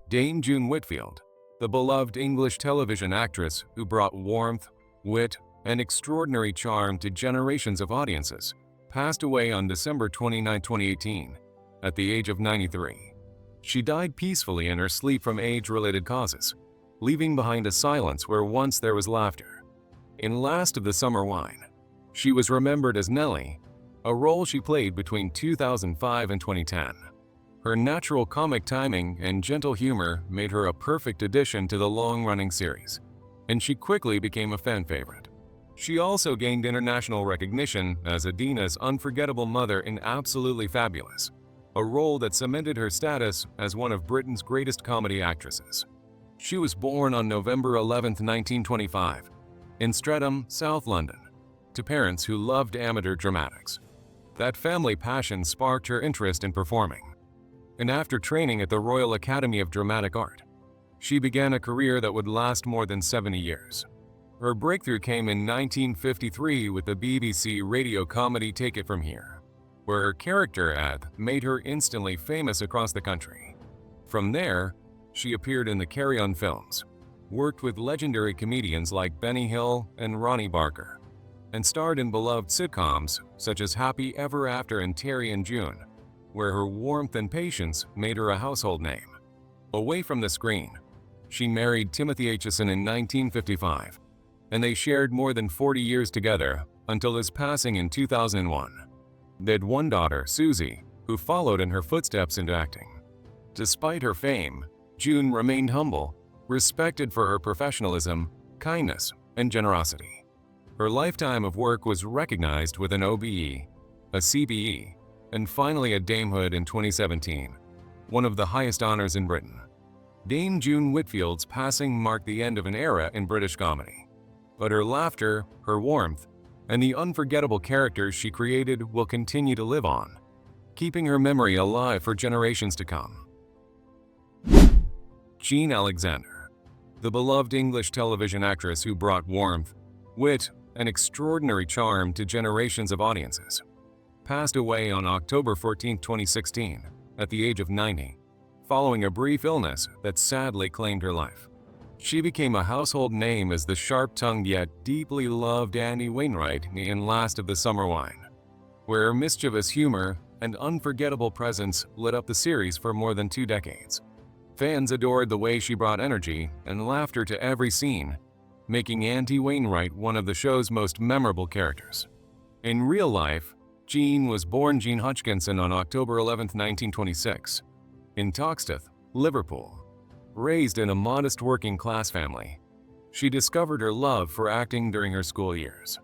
Dame June Whitfield, the beloved English television actress who brought warmth, wit, and extraordinary charm to generations of audiences, passed away on December 29, 2018, at the age of 93. She died peacefully in her sleep from age-related causes, leaving behind a silence where once there was laughter. In Last of the Summer Wine, she was remembered as Nellie, a role she played between 2005 and 2010. Her natural comic timing and gentle humor made her a perfect addition to the long-running series, and she quickly became a fan favorite. She also gained international recognition as Adina's unforgettable mother in Absolutely Fabulous, a role that cemented her status as one of Britain's greatest comedy actresses. She was born on November 11, 1925, in Streatham, South London, to parents who loved amateur dramatics. That family passion sparked her interest in performing, and after training at the Royal Academy of Dramatic Art, she began a career that would last more than 70 years. Her breakthrough came in 1953 with the BBC radio comedy Take It From Here, where her character ad made her instantly famous across the country. From there, she appeared in the Carry On films, worked with legendary comedians like Benny Hill and Ronnie Barker, and starred in beloved sitcoms such as Happy Ever After and Terry and June, where her warmth and patience made her a household name. Away from the screen, she married Timothy Aitchison in 1955, and they shared more than 40 years together until his passing in 2001. They had one daughter, Susie, who followed in her footsteps into acting. Despite her fame, June remained humble, respected for her professionalism, kindness, and generosity. Her lifetime of work was recognized with an OBE, a CBE, and finally a damehood in 2017, one of the highest honors in Britain. Dame June Whitfield's passing marked the end of an era in British comedy. But her laughter, her warmth, and the unforgettable characters she created will continue to live on, keeping her memory alive for generations to come. Jean Alexander, the beloved English television actress who brought warmth, wit, and extraordinary charm to generations of audiences, passed away on October 14, 2016, at the age of 90, following a brief illness that sadly claimed her life. She became a household name as the sharp-tongued yet deeply loved Annie Wainwright in Last of the Summer Wine, where her mischievous humor and unforgettable presence lit up the series for more than 2 decades. Fans adored the way she brought energy and laughter to every scene, making Auntie Wainwright one of the show's most memorable characters. In real life, Jean was born Jean Hodgkinson on October 11, 1926, in Toxteth, Liverpool. Raised in a modest working-class family, she discovered her love for acting during her school years.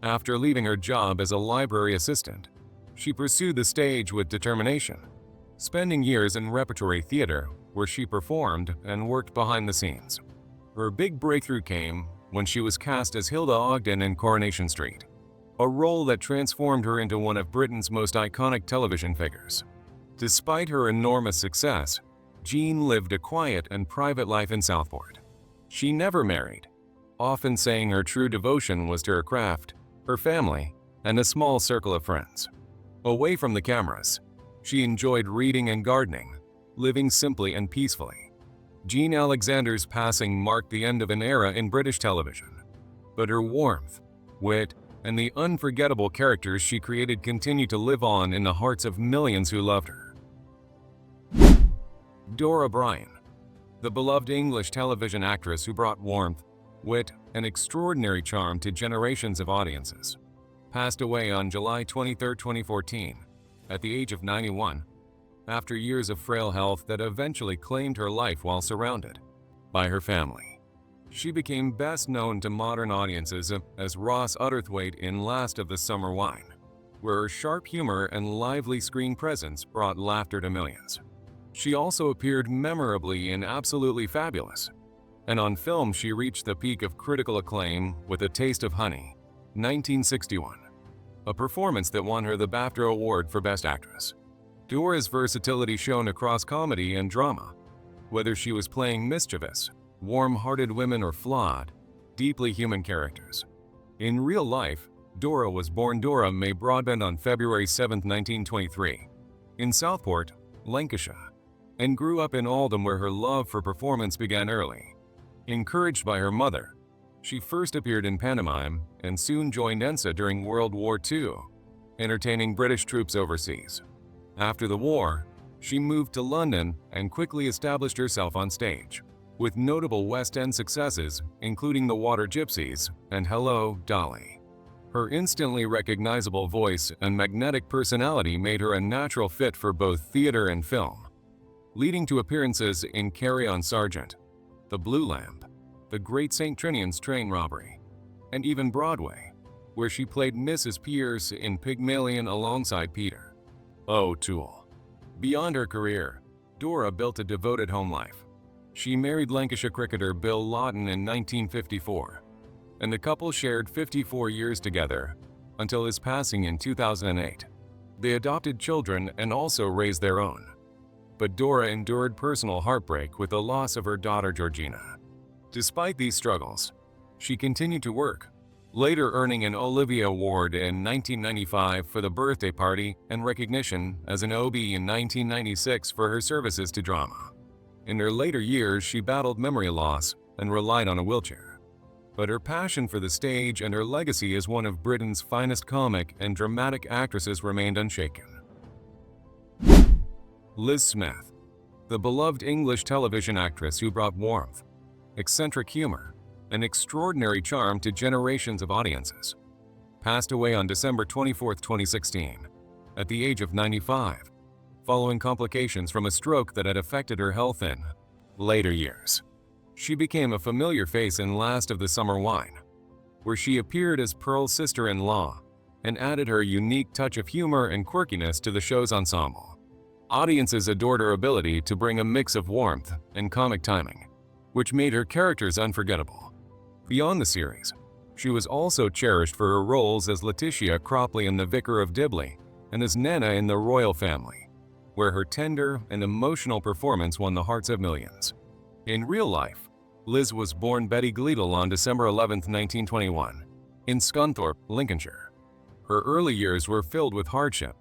After leaving her job as a library assistant, she pursued the stage with determination, spending years in repertory theater where she performed and worked behind the scenes. Her big breakthrough came when she was cast as Hilda Ogden in Coronation Street, a role that transformed her into one of Britain's most iconic television figures. Despite her enormous success, Jean lived a quiet and private life in Southport. She never married, often saying her true devotion was to her craft, her family, and a small circle of friends. Away from the cameras, she enjoyed reading and gardening, living simply and peacefully. Jean Alexander's passing marked the end of an era in British television, but her warmth, wit, and the unforgettable characters she created continue to live on in the hearts of millions who loved her. Dora Bryan, the beloved English television actress who brought warmth, wit, and extraordinary charm to generations of audiences, passed away on July 23, 2014, at the age of 91, after years of frail health that eventually claimed her life while surrounded by her family. She became best known to modern audiences as Ross Utterthwaite in Last of the Summer Wine, where her sharp humor and lively screen presence brought laughter to millions. She also appeared memorably in Absolutely Fabulous, and on film she reached the peak of critical acclaim with A Taste of Honey, 1961, a performance that won her the BAFTA Award for Best Actress. Dora's versatility shone across comedy and drama, whether she was playing mischievous, warm-hearted women or flawed, deeply human characters. In real life, Dora was born Dora May Broadbent on February 7, 1923, in Southport, Lancashire. and grew up in Oldham, where her love for performance began early. Encouraged by her mother, she first appeared in pantomime and soon joined ENSA during World War II, entertaining British troops overseas. After the war, she moved to London and quickly established herself on stage, with notable West End successes including The Water Gypsies and Hello, Dolly. Her instantly recognizable voice and magnetic personality made her a natural fit for both theater and film, leading to appearances in Carry On Sergeant, The Blue Lamp, The Great St. Trinian's Train Robbery, and even Broadway, where she played Mrs. Pierce in Pygmalion alongside Peter O'Toole. Beyond her career, Dora built a devoted home life. She married Lancashire cricketer Bill Lawton in 1954, and the couple shared 54 years together until his passing in 2008. They adopted children and also raised their own. But Dora endured personal heartbreak with the loss of her daughter Georgina. Despite these struggles, she continued to work, later earning an Olivia Award in 1995 for The Birthday Party and recognition as an Obie in 1996 for her services to drama. In her later years, she battled memory loss and relied on a wheelchair. But her passion for the stage and her legacy as one of Britain's finest comic and dramatic actresses remained unshaken. Liz Smith, the beloved English television actress who brought warmth, eccentric humor, and extraordinary charm to generations of audiences, passed away on December 24, 2016, at the age of 95, following complications from a stroke that had affected her health in later years. She became a familiar face in Last of the Summer Wine, where she appeared as Pearl's sister-in-law and added her unique touch of humor and quirkiness to the show's ensemble. Audiences adored her ability to bring a mix of warmth and comic timing, which made her characters unforgettable. Beyond the series, she was also cherished for her roles as Letitia Cropley in The Vicar of Dibley and as Nana in The Royal Family, where her tender and emotional performance won the hearts of millions. In real life, Liz was born Betty Gleadle on December 11, 1921, in Scunthorpe, Lincolnshire. Her early years were filled with hardship.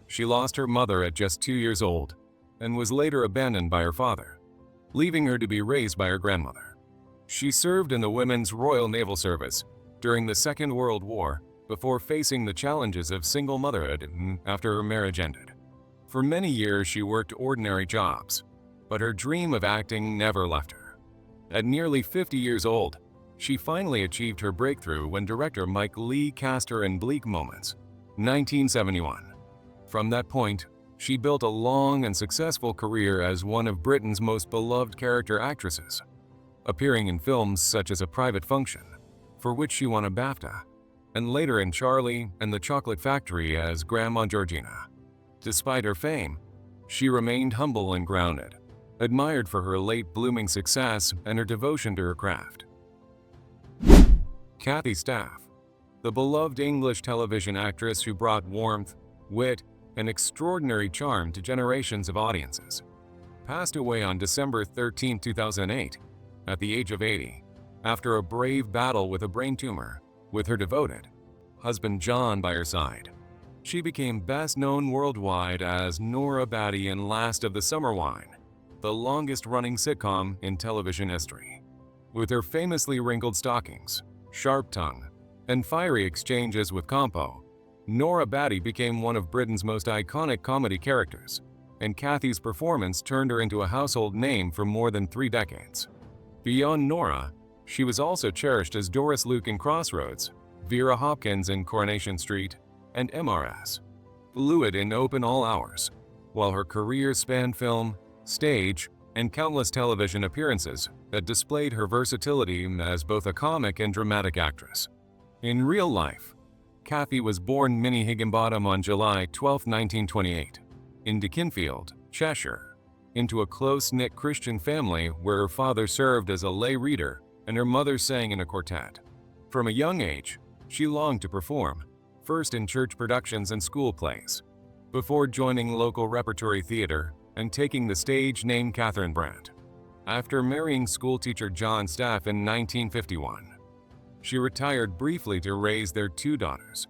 She lost her mother at just 2 years old and was later abandoned by her father, leaving her to be raised by her grandmother. She served in the Women's Royal Naval Service during the Second World War before facing the challenges of single motherhood after her marriage ended. For many years, she worked ordinary jobs, but her dream of acting never left her. At nearly 50 years old, she finally achieved her breakthrough when director Mike Leigh cast her in Bleak Moments, 1971. From that point, she built a long and successful career as one of Britain's most beloved character actresses, appearing in films such as A Private Function, for which she won a BAFTA, and later in Charlie and the Chocolate Factory as Grandma Georgina. Despite her fame, she remained humble and grounded, admired for her late blooming success and her devotion to her craft. Kathy Staff, the beloved English television actress who brought warmth, wit, and extraordinary charm to generations of audiences, passed away on December 13, 2008, at the age of 80, after a brave battle with a brain tumor, with her devoted husband John by her side. She became best known worldwide as Nora Batty in Last of the Summer Wine, the longest-running sitcom in television history. With her famously wrinkled stockings, sharp tongue, and fiery exchanges with Campo, Nora Batty became one of Britain's most iconic comedy characters, and Kathy's performance turned her into a household name for more than 3 decades. Beyond Nora, she was also cherished as Doris Luke in Crossroads, Vera Hopkins in Coronation Street, and MRS Fluid in Open All Hours, while her career spanned film, stage, and countless television appearances that displayed her versatility as both a comic and dramatic actress. In real life, Kathy was born Minnie Higginbottom on July 12, 1928, in Deaconfield, Cheshire, into a close-knit Christian family where her father served as a lay reader and her mother sang in a quartet. From a young age, she longed to perform, first in church productions and school plays, before joining local repertory theater and taking the stage name Catherine Brandt. After marrying schoolteacher John Staff in 1951, she retired briefly to raise their 2 daughters.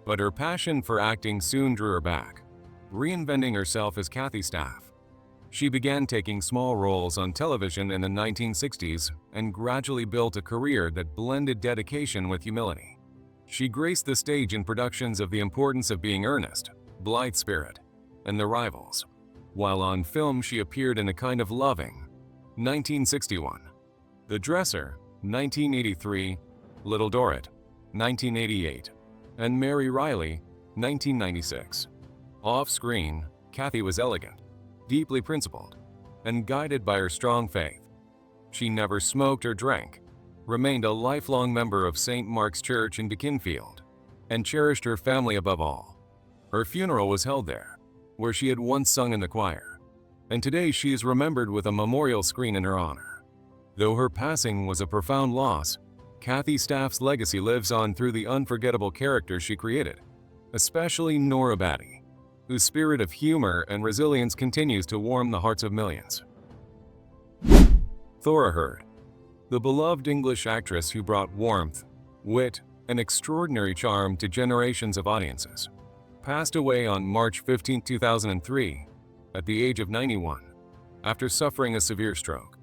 But her passion for acting soon drew her back, reinventing herself as Kathy Staff. She began taking small roles on television in the 1960s and gradually built a career that blended dedication with humility. She graced the stage in productions of The Importance of Being Earnest, Blithe Spirit, and The Rivals, while on film she appeared in A Kind of Loving, 1961, The Dresser, 1983, Little Dorrit, 1988, and Mary Riley, 1996. Off-screen, Kathy was elegant, deeply principled, and guided by her strong faith. She never smoked or drank, remained a lifelong member of St. Mark's Church in Beaconsfield, and cherished her family above all. Her funeral was held there, where she had once sung in the choir, and today she is remembered with a memorial screen in her honor. Though her passing was a profound loss, Kathy Staff's legacy lives on through the unforgettable characters she created, especially Nora Batty, whose spirit of humor and resilience continues to warm the hearts of millions. Thora Hird, the beloved English actress who brought warmth, wit, and extraordinary charm to generations of audiences, passed away on March 15, 2003, at the age of 91, after suffering a severe stroke.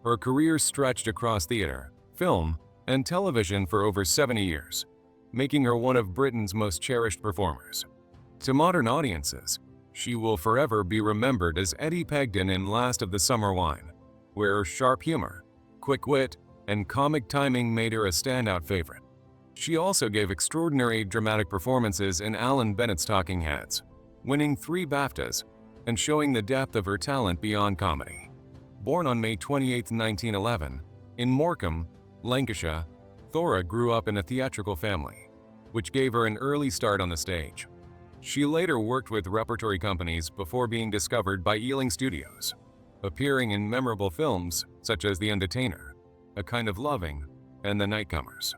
Her career stretched across theater, film, and television for over 70 years, making her one of Britain's most cherished performers. To modern audiences, she will forever be remembered as Eddie Pegden in Last of the Summer Wine, where her sharp humor, quick wit, and comic timing made her a standout favorite. She also gave extraordinary dramatic performances in Alan Bennett's Talking Heads, winning 3 BAFTAs and showing the depth of her talent beyond comedy. Born on May 28, 1911, in Morecambe, Lancashire, Thora grew up in a theatrical family, which gave her an early start on the stage. She later worked with repertory companies before being discovered by Ealing Studios, appearing in memorable films such as The Entertainer, A Kind of Loving, and The Nightcomers.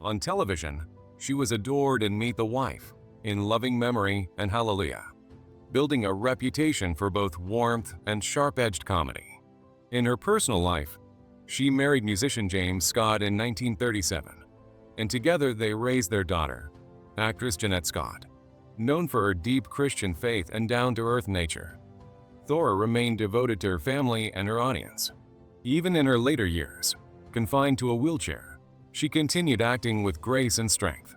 On television, she was adored in Meet the Wife, in Loving Memory, and Hallelujah, building a reputation for both warmth and sharp-edged comedy. In her personal life, she married musician James Scott in 1937, and together they raised their daughter, actress Jeanette Scott. Known for her deep Christian faith and down-to-earth nature, Thora remained devoted to her family and her audience. Even in her later years, confined to a wheelchair, she continued acting with grace and strength.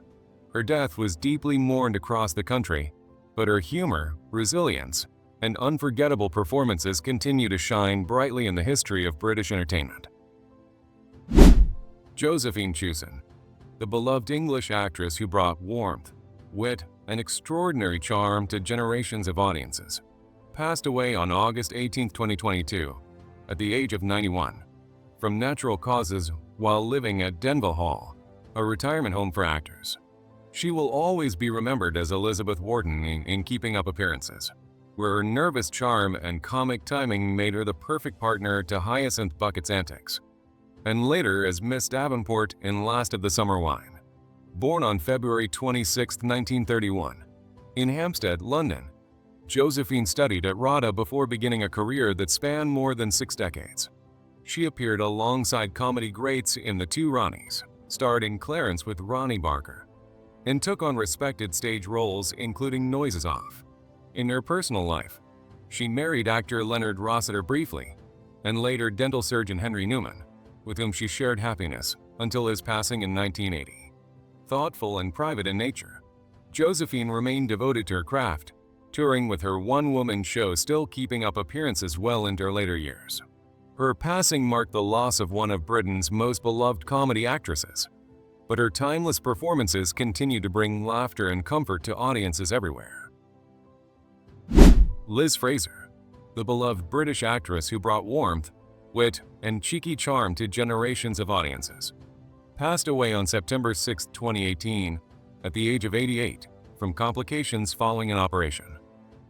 Her death was deeply mourned across the country, but her humor, resilience, and unforgettable performances continue to shine brightly in the history of British entertainment. Josephine Chuson, the beloved English actress who brought warmth, wit, and extraordinary charm to generations of audiences, passed away on August 18, 2022, at the age of 91, from natural causes while living at Denville Hall, a retirement home for actors. She will always be remembered as Elizabeth Wharton in Keeping Up Appearances, where her nervous charm and comic timing made her the perfect partner to Hyacinth Bucket's antics, and later as Miss Davenport in Last of the Summer Wine. Born on February 26, 1931, in Hampstead, London, Josephine studied at RADA before beginning a career that spanned more than 6 decades. She appeared alongside comedy greats in The Two Ronnies, starred in Clarence with Ronnie Barker, and took on respected stage roles including Noises Off. In her personal life, she married actor Leonard Rossiter briefly, and later dental surgeon Henry Newman, with whom she shared happiness until his passing in 1980. Thoughtful and private in nature, Josephine remained devoted to her craft, touring with her one-woman show still keeping up appearances well into her later years. Her passing marked the loss of one of Britain's most beloved comedy actresses, but her timeless performances continue to bring laughter and comfort to audiences everywhere. Liz Fraser, the beloved British actress who brought warmth, wit, and cheeky charm to generations of audiences, passed away on September 6, 2018, at the age of 88, from complications following an operation.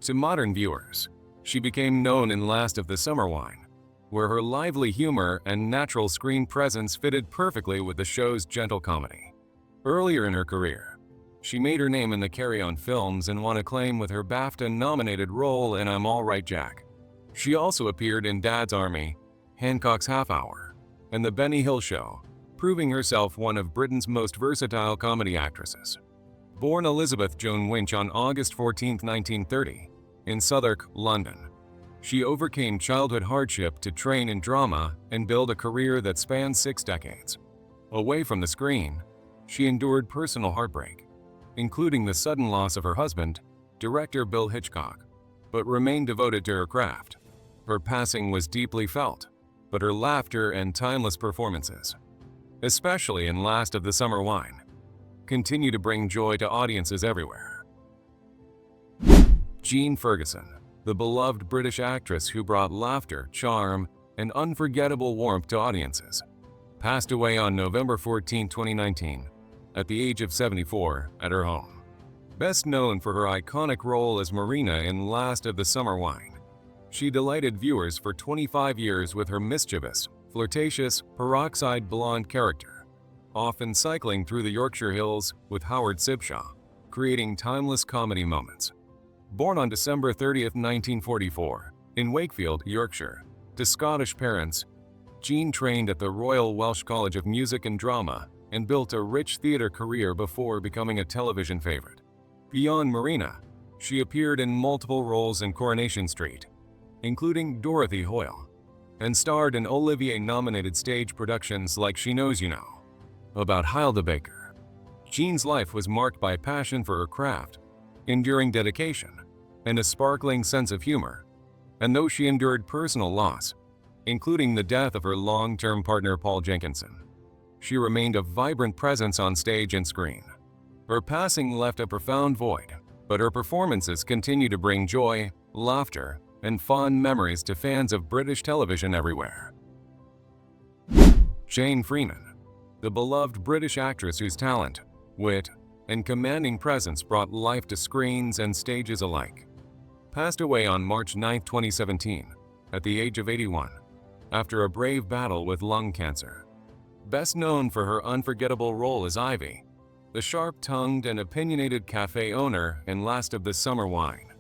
To modern viewers, she became known in Last of the Summer Wine, where her lively humor and natural screen presence fitted perfectly with the show's gentle comedy. Earlier in her career, she made her name in the Carry On films and won acclaim with her BAFTA-nominated role in I'm All Right, Jack. She also appeared in Dad's Army, Hancock's Half Hour, and The Benny Hill Show, proving herself one of Britain's most versatile comedy actresses. Born Elizabeth Joan Winch on August 14, 1930, in Southwark, London, She overcame childhood hardship to train in drama and build a career that spanned 6 decades. Away from the screen, she endured personal heartbreak, including the sudden loss of her husband, director Bill Hitchcock, but remained devoted to her craft. Her passing was deeply felt, but her laughter and timeless performances, especially in Last of the Summer Wine, continue to bring joy to audiences everywhere. Jean Ferguson, the beloved British actress who brought laughter, charm, and unforgettable warmth to audiences, passed away on November 14, 2019, at the age of 74 at her home. Best known for her iconic role as Marina in Last of the Summer Wine, she delighted viewers for 25 years with her mischievous, flirtatious, peroxide blonde character, often cycling through the Yorkshire Hills with Howard Sibshaw, creating timeless comedy moments. Born on December 30, 1944, in Wakefield, Yorkshire, to Scottish parents, Jean trained at the Royal Welsh College of Music and Drama and built a rich theatre career before becoming a television favourite. Beyond Marina, she appeared in multiple roles in Coronation Street, including Dorothy Hoyle, and starred in Olivier-nominated stage productions like She Knows You Know. About Hilda Baker, Jean's life was marked by passion for her craft, enduring dedication, and a sparkling sense of humor. And though she endured personal loss, including the death of her long-term partner Paul Jenkinson, she remained a vibrant presence on stage and screen. Her passing left a profound void, but her performances continue to bring joy, laughter, and fond memories to fans of British television everywhere. Jane Freeman, the beloved British actress whose talent, wit, and commanding presence brought life to screens and stages alike, passed away on March 9, 2017, at the age of 81, after a brave battle with lung cancer. Best known for her unforgettable role as Ivy, the sharp-tongued and opinionated cafe owner in Last of the Summer Wine,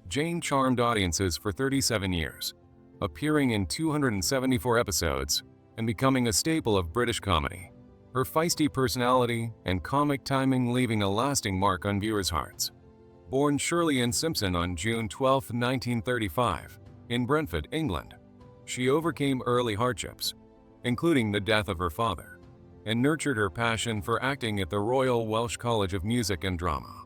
Jane charmed audiences for 37 years, appearing in 274 episodes and becoming a staple of British comedy. Her feisty personality and comic timing leaving a lasting mark on viewers' hearts. Born Shirley Ann Simpson on June 12, 1935, in Brentford, England, she overcame early hardships, including the death of her father, and nurtured her passion for acting at the Royal Welsh College of Music and Drama.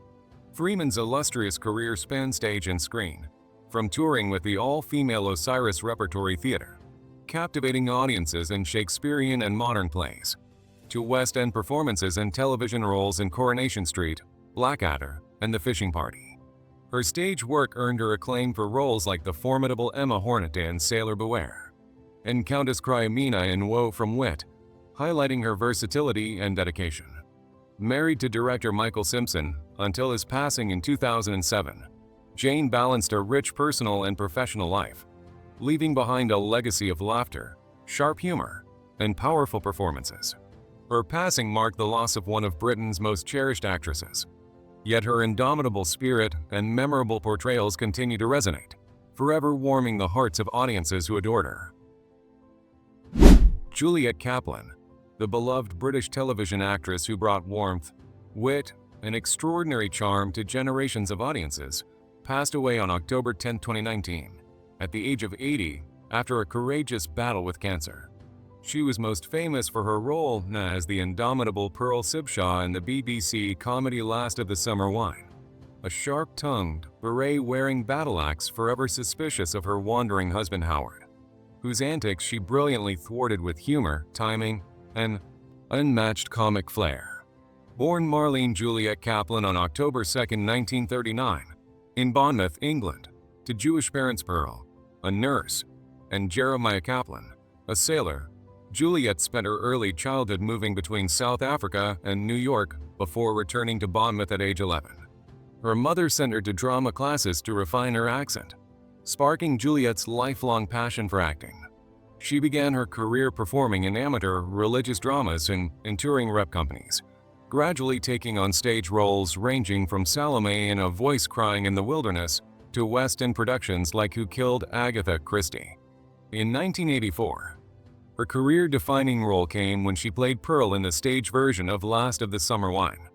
Freeman's illustrious career spanned stage and screen, from touring with the all-female Osiris Repertory Theatre, captivating audiences in Shakespearean and modern plays, to West End performances and television roles in Coronation Street, Blackadder, and The Fishing Party. Her stage work earned her acclaim for roles like the formidable Emma Hornet in Sailor Beware, and Countess Cryomena in Woe from Wit, highlighting her versatility and dedication. Married to director Michael Simpson until his passing in 2007, Jane balanced a rich personal and professional life, leaving behind a legacy of laughter, sharp humor, and powerful performances. Her passing marked the loss of one of Britain's most cherished actresses. Yet her indomitable spirit and memorable portrayals continue to resonate, forever warming the hearts of audiences who adored her. Juliet Kaplan, the beloved British television actress who brought warmth, wit, and extraordinary charm to generations of audiences, passed away on October 10, 2019, at the age of 80 after a courageous battle with cancer. She was most famous for her role as the indomitable Pearl Sibshaw in the BBC comedy Last of the Summer Wine, a sharp-tongued, beret-wearing battle axe forever suspicious of her wandering husband Howard, whose antics she brilliantly thwarted with humor, timing, and unmatched comic flair. Born Marlene Juliet Kaplan on October 2, 1939, in Bournemouth, England, to Jewish parents Pearl, a nurse, and Jeremiah Kaplan, a sailor, Juliet spent her early childhood moving between South Africa and New York before returning to Bournemouth at age 11. Her mother sent her to drama classes to refine her accent, sparking Juliet's lifelong passion for acting. She began her career performing in amateur religious dramas and in touring rep companies, gradually taking on stage roles ranging from Salome in A Voice Crying in the Wilderness to West End productions like Who Killed Agatha Christie. In 1984, her career-defining role came when she played Pearl in the stage version of Last of the Summer Wine,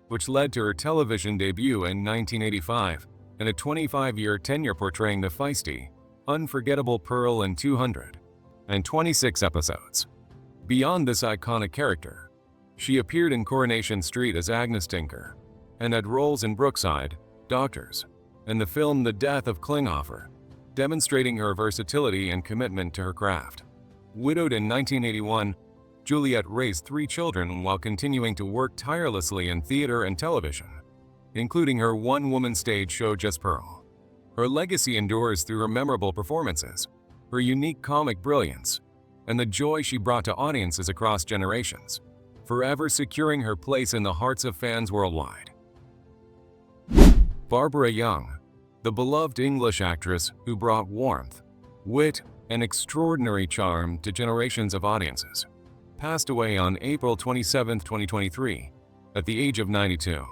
which led to her television debut in 1985 and a 25-year tenure portraying the feisty Unforgettable Pearl in 226 episodes. Beyond this iconic character, she appeared in Coronation Street as Agnes Tinker, and had roles in Brookside, Doctors, and the film The Death of Klinghoffer, demonstrating her versatility and commitment to her craft. Widowed in 1981, Juliet raised 3 children while continuing to work tirelessly in theater and television, including her one-woman stage show Just Pearl. Her legacy endures through her memorable performances, her unique comic brilliance, and the joy she brought to audiences across generations, forever securing her place in the hearts of fans worldwide. Barbara Young, the beloved English actress who brought warmth, wit, and extraordinary charm to generations of audiences, passed away on April 27, 2023, at the age of 92.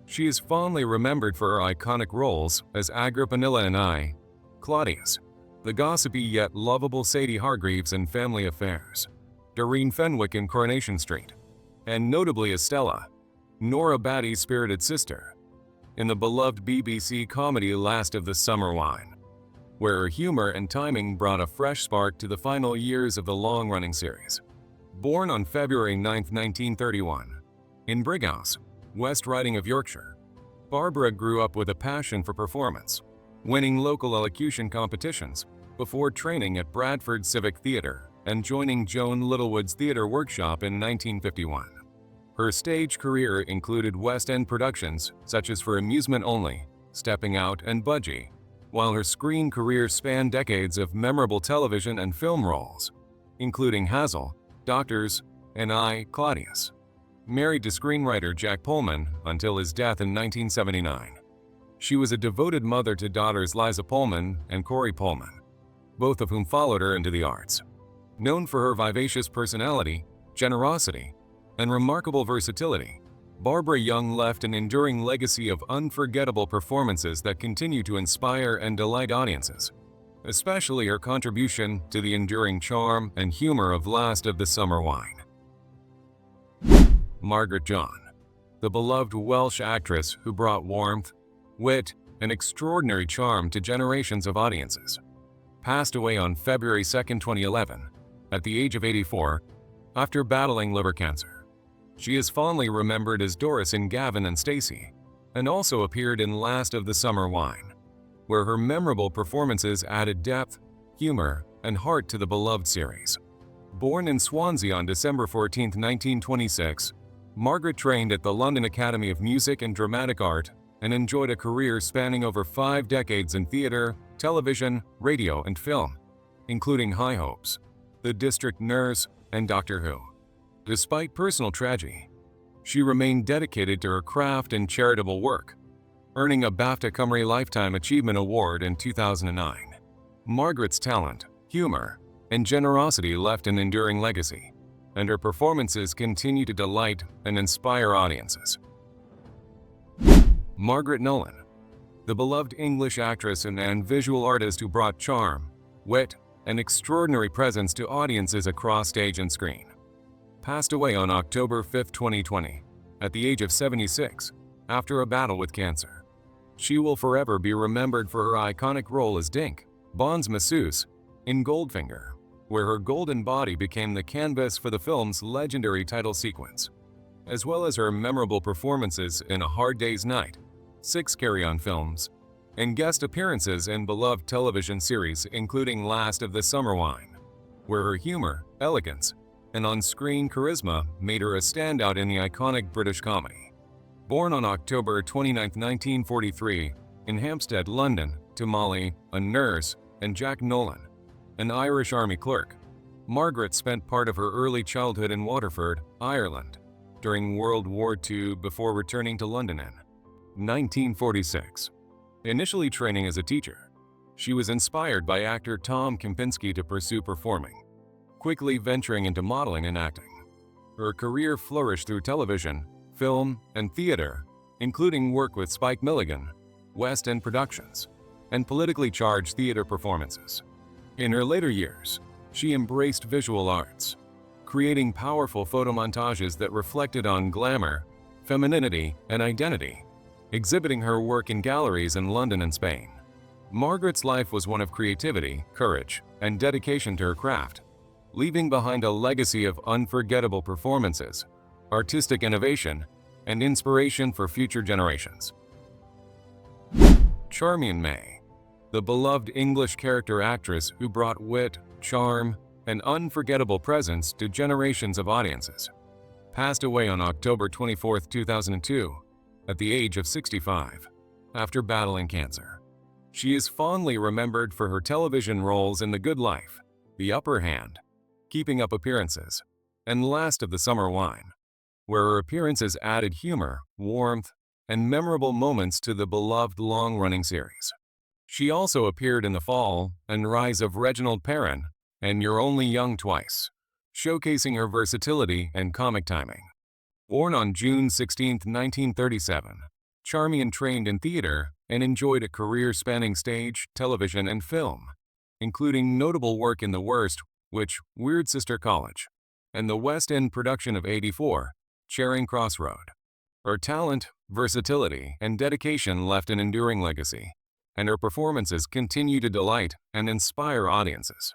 She is fondly remembered for her iconic roles as Agrippinilla and I, Claudius, the gossipy yet lovable Sadie Hargreaves in Family Affairs, Doreen Fenwick in Coronation Street, and notably as Stella, Nora Batty's spirited sister, in the beloved BBC comedy Last of the Summer Wine, where her humor and timing brought a fresh spark to the final years of the long-running series. Born on February 9, 1931, in Brighouse, West Riding of Yorkshire, Barbara grew up with a passion for performance, winning local elocution competitions before training at Bradford Civic Theatre and joining Joan Littlewood's theatre workshop in 1951. Her stage career included West End productions such as For Amusement Only, Stepping Out, and Budgie, while her screen career spanned decades of memorable television and film roles, including Hazel, Doctors, and I, Claudius. Married to screenwriter Jack Pullman until his death in 1979. She was a devoted mother to daughters Liza Pullman and Corey Pullman, both of whom followed her into the arts. Known for her vivacious personality, generosity, and remarkable versatility, Barbara Young left an enduring legacy of unforgettable performances that continue to inspire and delight audiences, especially her contribution to the enduring charm and humor of Last of the Summer Wine. Margaret John, the beloved Welsh actress who brought warmth, wit, and extraordinary charm to generations of audiences, passed away on February 2, 2011, at the age of 84, after battling liver cancer. She is fondly remembered as Doris in Gavin and Stacey, and also appeared in Last of the Summer Wine, where her memorable performances added depth, humor, and heart to the beloved series. Born in Swansea on December 14, 1926, Margaret trained at the London Academy of Music and Dramatic Art and enjoyed a career spanning over 5 decades in theatre, television, radio, and film, including High Hopes, The District Nurse, and Doctor Who. Despite personal tragedy, she remained dedicated to her craft and charitable work, earning a BAFTA Cymru Lifetime Achievement Award in 2009. Margaret's talent, humor, and generosity left an enduring legacy, and her performances continue to delight and inspire audiences. Margaret Nolan, the beloved English actress and visual artist who brought charm, wit, and extraordinary presence to audiences across stage and screen, passed away on October 5, 2020, at the age of 76, after a battle with cancer. She will forever be remembered for her iconic role as Dink, Bond's masseuse, in Goldfinger, where her golden body became the canvas for the film's legendary title sequence, as well as her memorable performances in A Hard Day's Night, 6 Carry-On films, and guest appearances in beloved television series including Last of the Summer Wine, where her humor, elegance, and on-screen charisma made her a standout in the iconic British comedy. Born on October 29, 1943, in Hampstead, London, to Molly, a nurse, and Jack Nolan, an Irish Army clerk, Margaret spent part of her early childhood in Waterford, Ireland, during World War II before returning to London in 1946. Initially training as a teacher, she was inspired by actor Tom Kempinski to pursue performing, quickly venturing into modeling and acting. Her career flourished through television, film, and theater, including work with Spike Milligan, West End Productions, and politically charged theater performances. In her later years, she embraced visual arts, creating powerful photomontages that reflected on glamour, femininity, and identity, exhibiting her work in galleries in London and Spain. Margaret's life was one of creativity, courage, and dedication to her craft, leaving behind a legacy of unforgettable performances, artistic innovation, and inspiration for future generations. Charmian May, the beloved English character actress who brought wit, charm, and unforgettable presence to generations of audiences, passed away on October 24, 2002, at the age of 65, after battling cancer. She is fondly remembered for her television roles in The Good Life, The Upper Hand, Keeping Up Appearances, and Last of the Summer Wine, where her appearances added humor, warmth, and memorable moments to the beloved long-running series. She also appeared in The Fall and Rise of Reginald Perrin and You're Only Young Twice, showcasing her versatility and comic timing. Born on June 16, 1937, Charmian trained in theater and enjoyed a career spanning stage, television, and film, including notable work in The Worst, which Weird Sister College, and the West End production of '84, Charing Cross Road. Her talent, versatility, and dedication left an enduring legacy, and her performances continue to delight and inspire audiences.